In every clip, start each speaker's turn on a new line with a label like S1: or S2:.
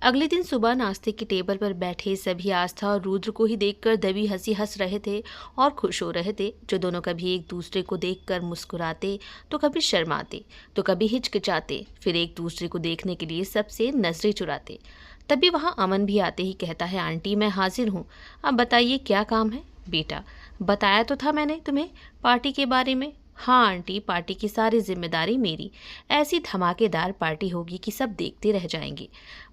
S1: अगले दिन सुबह नाश्ते की टेबल पर बैठे सभी आस्था और रुद्र को ही देखकर दबी हंसी हंस रहे थे और खुश हो रहे थे, जो दोनों कभी एक दूसरे को देखकर मुस्कुराते, तो कभी शर्माते, तो कभी हिचकिचाते, फिर एक दूसरे को देखने के लिए सबसे नजरें चुराते। तभी वहाँ अमन भी आते ही कहता है, आंटी मैं हाजिर हूँ, अब बताइए क्या काम है। बेटा, बताया तो था मैंने तुम्हें पार्टी के बारे में। हाँ आंटी, पार्टी की सारी जिम्मेदारी मेरी। ऐसी धमाकेदार पार्टी होगी कि सब देखते रह जाएंगे।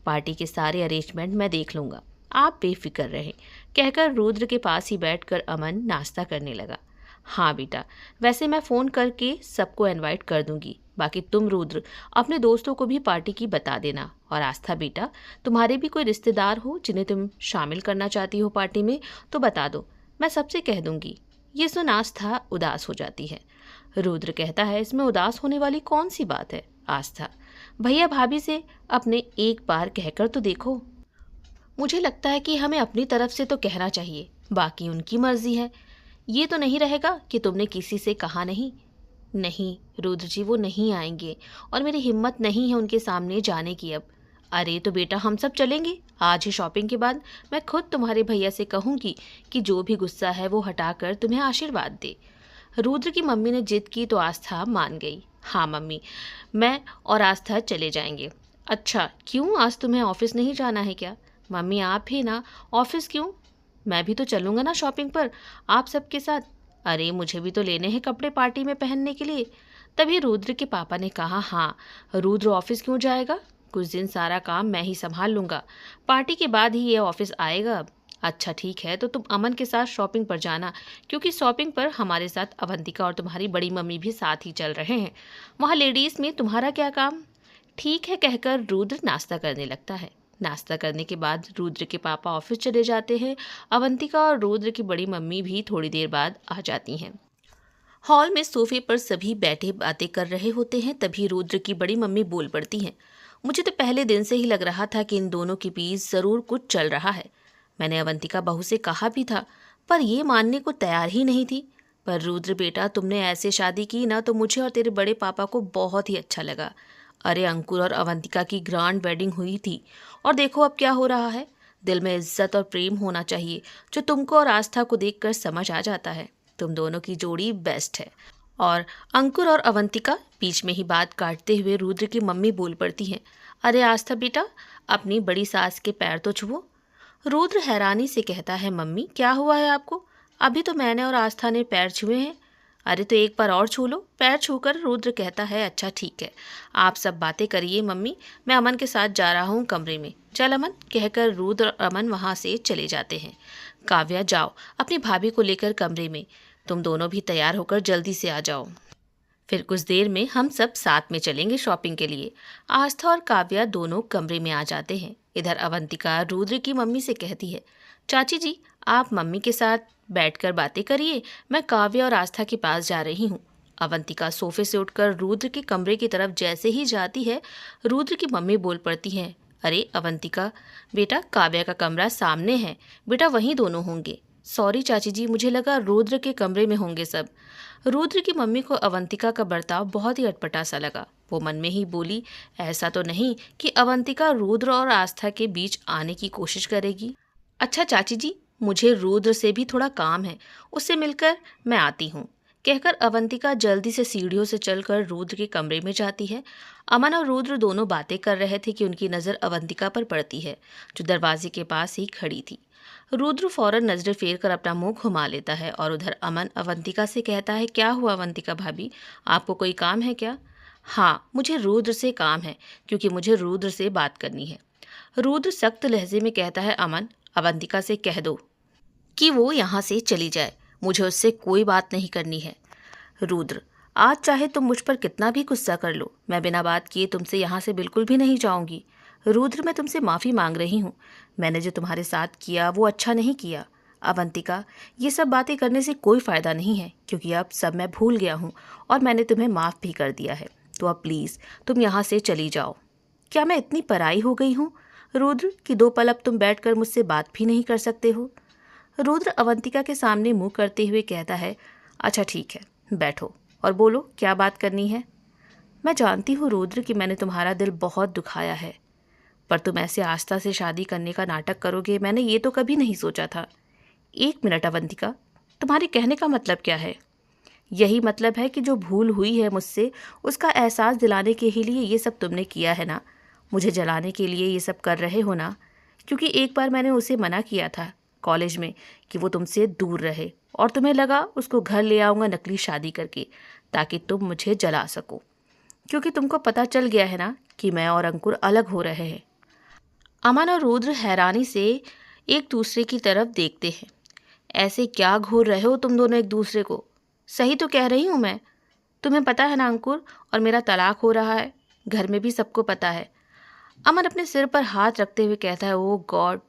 S1: पार्टी के सारे अरेंजमेंट मैं देख लूँगा, आप बेफिक्र रहें, कहकर रुद्र के पास ही बैठकर अमन नाश्ता करने लगा। हाँ बेटा, वैसे मैं फ़ोन करके सबको इनवाइट कर दूंगी। बाकी तुम रुद्र अपने दोस्तों को भी पार्टी की बता देना। और आस्था बेटा, तुम्हारे भी कोई रिश्तेदार हो जिन्हें तुम शामिल करना चाहती हो पार्टी में तो बता दो, मैं सबसे कह दूंगी। ये सुन आस्था उदास हो जाती है। रुद्र कहता है, इसमें उदास होने वाली कौन सी बात है। आस्था, भैया भाभी से अपने एक बार कहकर तो देखो। मुझे लगता है कि हमें अपनी तरफ से तो कहना चाहिए, बाकी उनकी मर्जी है। ये तो नहीं रहेगा कि तुमने किसी से कहा नहीं। नहीं रुद्र जी, वो नहीं आएंगे और मेरी हिम्मत नहीं है उनके सामने जाने की अब। अरे तो बेटा हम सब चलेंगे आज ही। शॉपिंग के बाद मैं खुद तुम्हारे भैया से कहूँगी कि जो भी गुस्सा है वो हटाकर तुम्हें आशीर्वाद दे। रुद्र की मम्मी ने जिद की तो आस्था मान गई। हाँ मम्मी, मैं और आस्था चले जाएंगे। अच्छा क्यों, आज तुम्हें ऑफिस नहीं जाना है क्या। मम्मी आप ही ना, ऑफिस क्यों, मैं भी तो चलूँगा ना शॉपिंग पर आप सबके साथ। अरे मुझे भी तो लेने हैं कपड़े पार्टी में पहनने के लिए। तभी रुद्र के पापा ने कहा, हाँ रुद्र ऑफिस क्यों जाएगा, कुछ दिन सारा काम मैं ही संभाल लूँगा, पार्टी के बाद ही ये ऑफिस आएगा अब। अच्छा ठीक है, तो तुम अमन के साथ शॉपिंग पर जाना, क्योंकि शॉपिंग पर हमारे साथ अवंतिका और तुम्हारी बड़ी मम्मी भी साथ ही चल रहे हैं। वहाँ लेडीज़ में तुम्हारा क्या काम। ठीक है कहकर रुद्र नाश्ता करने लगता है। नाश्ता करने के बाद रुद्र के पापा ऑफिस चले जाते हैं। अवंतिका और रुद्र की बड़ी मम्मी भी थोड़ी देर बाद आ जाती हैं। हॉल में सोफे पर सभी बैठे बातें कर रहे होते हैं। तभी रुद्र की बड़ी मम्मी बोल पड़ती हैं, मुझे तो पहले दिन से ही लग रहा था कि इन दोनों के बीच ज़रूर कुछ चल रहा है। मैंने अवंतिका बहू से कहा भी था, पर ये मानने को तैयार ही नहीं थी। पर रुद्र बेटा, तुमने ऐसे शादी की ना तो मुझे और तेरे बड़े पापा को बहुत ही अच्छा लगा। अरे अंकुर और अवंतिका की ग्रैंड वेडिंग हुई थी और देखो अब क्या हो रहा है। दिल में इज्जत और प्रेम होना चाहिए, जो तुमको और आस्था को देखकर समझ आ जाता है। तुम दोनों की जोड़ी बेस्ट है। और अंकुर और अवंतिका, बीच में ही बात काटते हुए रुद्र की मम्मी बोल पड़ती हैं, अरे आस्था बेटा, अपनी बड़ी सास के पैर तो छुओ। रुद्र हैरानी से कहता है, मम्मी क्या हुआ है आपको, अभी तो मैंने और आस्था ने पैर छुए हैं। अरे तो एक बार और छू लो। पैर छूकर रुद्र कहता है, अच्छा ठीक है, आप सब बातें करिए मम्मी, मैं अमन के साथ जा रहा हूँ कमरे में। चल अमन, कहकर रुद्र और अमन वहाँ से चले जाते हैं। काव्या जाओ अपनी भाभी को लेकर कमरे में, तुम दोनों भी तैयार होकर जल्दी से आ जाओ। फिर कुछ देर में हम सब साथ में चलेंगे शॉपिंग के लिए। आस्था और काव्या दोनों कमरे में आ जाते हैं। इधर अवंतिका रुद्र की मम्मी से कहती है, चाची जी आप मम्मी के साथ बैठकर बातें करिए, मैं काव्या और आस्था के पास जा रही हूँ। अवंतिका सोफे से उठकर रुद्र के कमरे की तरफ जैसे ही जाती है, रुद्र की मम्मी बोल पड़ती हैं, अरे अवंतिका बेटा, काव्या का कमरा सामने है, बेटा वहीं दोनों होंगे। सॉरी चाची जी, मुझे लगा रुद्र के कमरे में होंगे सब। रुद्र की मम्मी को अवंतिका का बर्ताव बहुत ही अटपटा सा लगा। वो मन में ही बोली, ऐसा तो नहीं कि अवंतिका रुद्र और आस्था के बीच आने की कोशिश करेगी। अच्छा चाची जी, मुझे रुद्र से भी थोड़ा काम है, उससे मिलकर मैं आती हूँ, कहकर अवंतिका जल्दी से सीढ़ियों से चलकर रुद्र के कमरे में जाती है। अमन और रुद्र दोनों बातें कर रहे थे कि उनकी नज़र अवंतिका पर पड़ती है, जो दरवाजे के पास ही खड़ी थी। रुद्र फौरन नजरें फेर कर अपना मुंह घुमा लेता है और उधर अमन अवंतिका से कहता है, क्या हुआ अवंतिका भाभी, आपको कोई काम है क्या। हाँ मुझे रुद्र से काम है, क्योंकि मुझे रुद्र से बात करनी है। रुद्र सख्त लहजे में कहता है, अमन अवंतिका से कह दो कि वो यहाँ से चली जाए, मुझे उससे कोई बात नहीं करनी है। रुद्र, आज चाहे तुम मुझ पर कितना भी गुस्सा कर लो, मैं बिना बात किए तुमसे यहाँ से बिल्कुल भी नहीं जाऊँगी। रुद्र, मैं तुमसे माफ़ी मांग रही हूँ, मैंने जो तुम्हारे साथ किया वो अच्छा नहीं किया। अवंतिका, ये सब बातें करने से कोई फ़ायदा नहीं है, क्योंकि अब सब मैं भूल गया हूँ और मैंने तुम्हें माफ़ भी कर दिया है, तो अब प्लीज़ तुम यहाँ से चली जाओ। क्या मैं इतनी पराई हो गई हूँ रुद्र कि 2 पल अब तुम बैठकर मुझसे बात भी नहीं कर सकते हो। रुद्र अवंतिका के सामने मुंह करते हुए कहता है, अच्छा ठीक है, बैठो और बोलो क्या बात करनी है। मैं जानती हूँ रुद्र कि मैंने तुम्हारा दिल बहुत दुखाया है, पर तुम ऐसे आस्था से शादी करने का नाटक करोगे, मैंने ये तो कभी नहीं सोचा था। 1 मिनट अवंतिका, तुम्हारे कहने का मतलब क्या है? यही मतलब है कि जो भूल हुई है मुझसे उसका एहसास दिलाने के ही लिए ये सब तुमने किया है ना? मुझे जलाने के लिए ये सब कर रहे हो ना? क्योंकि एक बार मैंने उसे मना किया था कॉलेज में कि वो तुमसे दूर रहे, और तुम्हें लगा उसको घर ले आऊँगा नकली शादी करके, ताकि तुम मुझे जला सको। क्योंकि तुमको पता चल गया है ना कि मैं और अंकुर अलग हो रहे हैं। अमन और रुद्र हैरानी से एक दूसरे की तरफ देखते हैं। ऐसे क्या घूर रहे हो तुम दोनों एक दूसरे को? सही तो कह रही हूँ मैं। तुम्हें पता है ना अंकुर, और मेरा तलाक हो रहा है, घर में भी सबको पता है। अमन अपने सिर पर हाथ रखते हुए कहता है, ओह गॉड,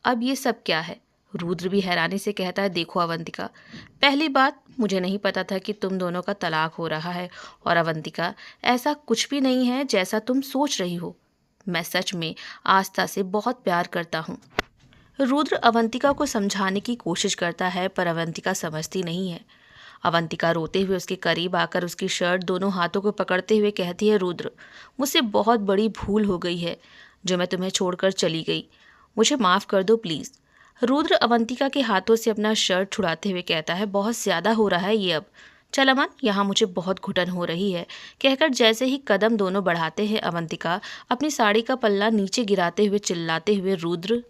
S1: अब ये सब क्या है? रुद्र भी हैरानी से कहता है, देखो अवंतिका, पहली बात, मुझे नहीं पता था कि तुम दोनों का तलाक हो रहा है। और अवंतिका, ऐसा कुछ भी नहीं है जैसा तुम सोच रही हो। मैं सच में आस्था से बहुत प्यार करता हूँ। रुद्र अवंतिका को समझाने की कोशिश करता है, पर अवंतिका समझती नहीं है। अवंतिका रोते हुए उसके करीब आकर उसकी शर्ट दोनों हाथों को पकड़ते हुए कहती है, रुद्र, मुझसे बहुत बड़ी भूल हो गई है जो मैं तुम्हें छोड़कर चली गई। मुझे माफ़ कर दो प्लीज़। रुद्र अवंतिका के हाथों से अपना शर्ट छुड़ाते हुए कहता है, बहुत ज़्यादा हो रहा है ये अब। चल अमन, यहाँ मुझे बहुत घुटन हो रही है। कहकर जैसे ही कदम दोनों बढ़ाते हैं, अवंतिका अपनी साड़ी का पल्ला नीचे गिराते हुए चिल्लाते हुए रुद्र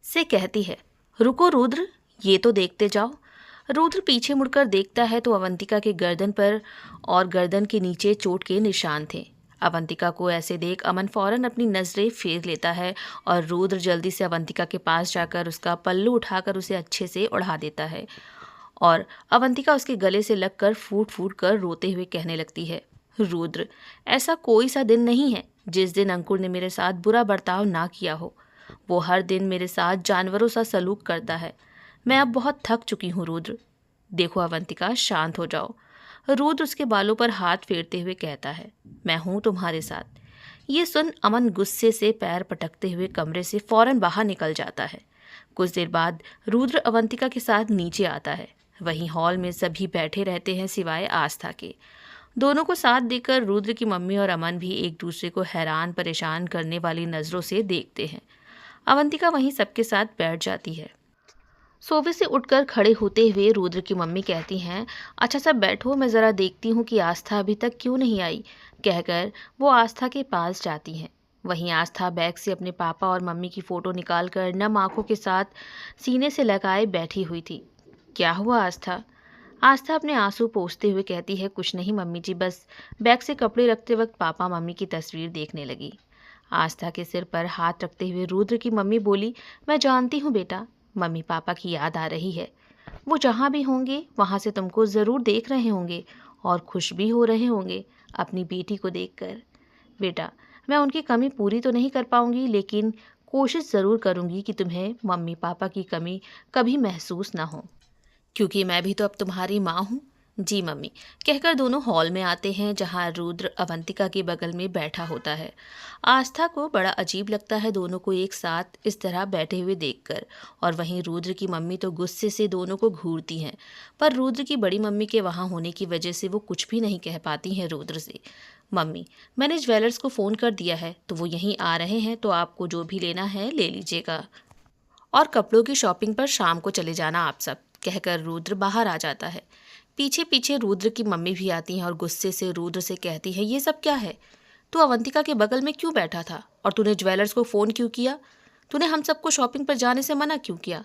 S1: से कहती है, रुको रुद्र, ये तो देखते जाओ। रुद्र पीछे मुड़कर देखता है तो अवंतिका के गर्दन पर और गर्दन के नीचे चोट के निशान थे। अवंतिका को ऐसे देख अमन फौरन अपनी नजरें फेर लेता है और रुद्र जल्दी से अवंतिका के पास जाकर उसका पल्लू उठाकर उसे अच्छे से उड़ा देता है। और अवंतिका उसके गले से लगकर फूट फूट कर रोते हुए कहने लगती है, रुद्र, ऐसा कोई सा दिन नहीं है जिस दिन अंकुर ने मेरे साथ बुरा बर्ताव ना किया हो। वो हर दिन मेरे साथ जानवरों सा सलूक करता है। मैं अब बहुत थक चुकी हूँ रुद्र। देखो अवंतिका, शांत हो जाओ। रुद्र उसके बालों पर हाथ फेरते हुए कहता है, मैं हूँ तुम्हारे साथ। ये सुन अमन गुस्से से पैर पटकते हुए कमरे से फौरन बाहर निकल जाता है। कुछ देर बाद रुद्र अवंतिका के साथ नीचे आता है। वहीं हॉल में सभी बैठे रहते हैं सिवाय आस्था के। दोनों को साथ देखकर रुद्र की मम्मी और अमन भी एक दूसरे को हैरान परेशान करने वाली नज़रों से देखते हैं। अवंतिका वहीं सबके साथ बैठ जाती है। सोफे से उठकर खड़े होते हुए रुद्र की मम्मी कहती हैं, अच्छा सब बैठो, मैं ज़रा देखती हूँ कि आस्था अभी तक क्यों नहीं आई। कहकर वो आस्था के पास जाती हैं। वहीं आस्था बैग से अपने पापा और मम्मी की फ़ोटो निकालकर नम आंखों के साथ सीने से लगाए बैठी हुई थी। क्या हुआ आस्था? आस्था अपने आंसू पोंछते हुए कहती है, कुछ नहीं मम्मी जी, बस बैग से कपड़े रखते वक्त पापा मम्मी की तस्वीर देखने लगी। आस्था के सिर पर हाथ रखते हुए रुद्र की मम्मी बोली, मैं जानती हूँ बेटा, मम्मी पापा की याद आ रही है। वो जहाँ भी होंगे वहाँ से तुमको ज़रूर देख रहे होंगे और खुश भी हो रहे होंगे अपनी बेटी को देखकर। बेटा, मैं उनकी कमी पूरी तो नहीं कर पाऊंगी, लेकिन कोशिश ज़रूर करूंगी कि तुम्हें मम्मी पापा की कमी कभी महसूस ना हो, क्योंकि मैं भी तो अब तुम्हारी माँ हूँ। जी मम्मी। कहकर दोनों हॉल में आते हैं जहाँ रुद्र अवंतिका के बगल में बैठा होता है। आस्था को बड़ा अजीब लगता है दोनों को एक साथ इस तरह बैठे हुए देखकर, और वहीं रुद्र की मम्मी तो गुस्से से दोनों को घूरती हैं। पर रुद्र की बड़ी मम्मी के वहाँ होने की वजह से वो कुछ भी नहीं कह पाती हैं रुद्र से। मम्मी, मैंने ज्वेलर्स को फ़ोन कर दिया है तो वो यहीं आ रहे हैं, तो आपको जो भी लेना है ले लीजिएगा, और कपड़ों की शॉपिंग पर शाम को चले जाना आप सब। कहकर रुद्र बाहर आ जाता है। पीछे पीछे रुद्र की मम्मी भी आती हैं और गुस्से से रुद्र से कहती है, ये सब क्या है? तू अवंतिका के बगल में क्यों बैठा था, और तूने ज्वेलर्स को फ़ोन क्यों किया? तूने हम सबको शॉपिंग पर जाने से मना क्यों किया?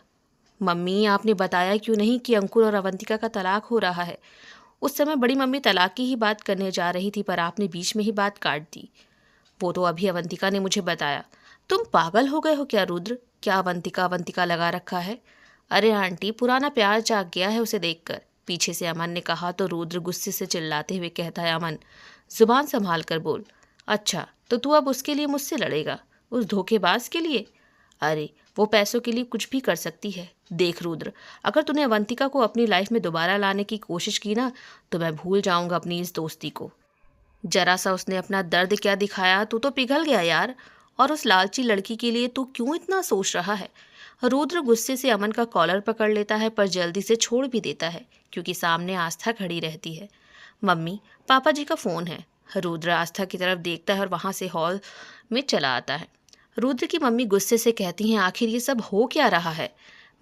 S1: मम्मी, आपने बताया क्यों नहीं कि अंकुर और अवंतिका का तलाक हो रहा है? उस समय बड़ी मम्मी तलाक की ही बात करने जा रही थी, पर आपने बीच में ही बात काट दी। वो तो अभी अवंतिका ने मुझे बताया। तुम पागल हो गए हो क्या रुद्र? क्या अवंतिका अवंतिका लगा रखा है? अरे आंटी, पुराना प्यार जाग गया है उसे देखकर। पीछे से अमन ने कहा तो रुद्र गुस्से से चिल्लाते हुए कहता है, अमन, जुबान संभाल कर बोल। अच्छा, तो तू अब उसके लिए मुझसे लड़ेगा, उस धोखेबाज के लिए? अरे, वो पैसों के लिए कुछ भी कर सकती है। देख रुद्र, अगर तूने अवंतिका को अपनी लाइफ में दोबारा लाने की कोशिश की ना, तो मैं भूल जाऊंगा अपनी इस दोस्ती को। जरा सा उसने अपना दर्द क्या दिखाया, तू तो पिघल गया यार। और उस लालची लड़की के लिए तू क्यों इतना सोच रहा है? रुद्र गुस्से से अमन का कॉलर पकड़ लेता है, पर जल्दी से छोड़ भी देता है क्योंकि सामने आस्था खड़ी रहती है। मम्मी, पापा जी का फ़ोन है। रुद्र आस्था की तरफ देखता है और वहाँ से हॉल में चला आता है। रुद्र की मम्मी गुस्से से कहती हैं, आखिर ये सब हो क्या रहा है?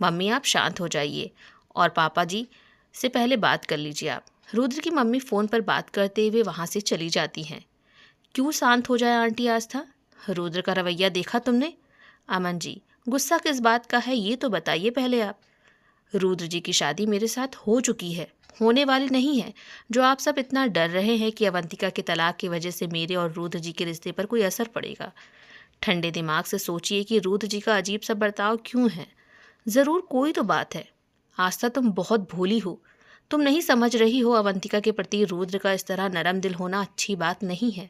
S1: मम्मी आप शांत हो जाइए और पापा जी से पहले बात कर लीजिए आप। रुद्र की मम्मी फ़ोन पर बात करते हुए वहाँ से चली जाती हैं। क्यों शांत हो जाए आंटी आस्था? रुद्र का रवैया देखा तुमने? अमन जी, गुस्सा किस बात का है ये तो बताइए पहले आप। रुद्र जी की शादी मेरे साथ हो चुकी है, होने वाली नहीं है। जो आप सब इतना डर रहे हैं कि अवंतिका के तलाक की वजह से मेरे और रुद्र जी के रिश्ते पर कोई असर पड़ेगा। ठंडे दिमाग से सोचिए कि रुद्र जी का अजीब सा बर्ताव क्यों है। ज़रूर कोई तो बात है। आस्था तुम बहुत भोली हो। तुम नहीं समझ रही हो अवंतिका के प्रति रुद्र का इस तरह नरम दिल होना अच्छी बात नहीं है।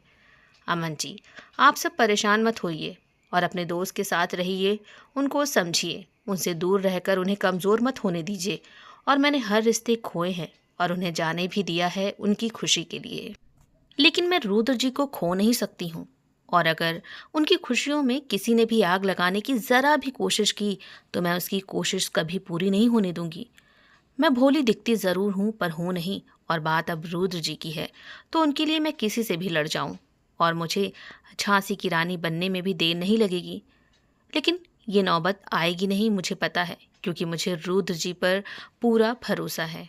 S1: अमन जी, आप सब परेशान मत होइए और अपने दोस्त के साथ रहिए, उनको समझिए, उनसे दूर रहकर उन्हें कमज़ोर मत होने दीजिए। और मैंने हर रिश्ते खोए हैं और उन्हें जाने भी दिया है उनकी खुशी के लिए। लेकिन मैं रुद्र जी को खो नहीं सकती हूँ, और अगर उनकी खुशियों में किसी ने भी आग लगाने की ज़रा भी कोशिश की तो मैं उसकी कोशिश कभी पूरी नहीं होने दूंगी। मैं भोली दिखती ज़रूर हूँ पर हूँ नहीं, और बात अब रुद्र जी की है तो उनके लिए मैं किसी से भी लड़ जाऊँ और मुझे झांसी की रानी बनने में भी देर नहीं लगेगी। लेकिन ये नौबत आएगी नहीं, मुझे पता है, क्योंकि मुझे रुद्र जी पर पूरा भरोसा है।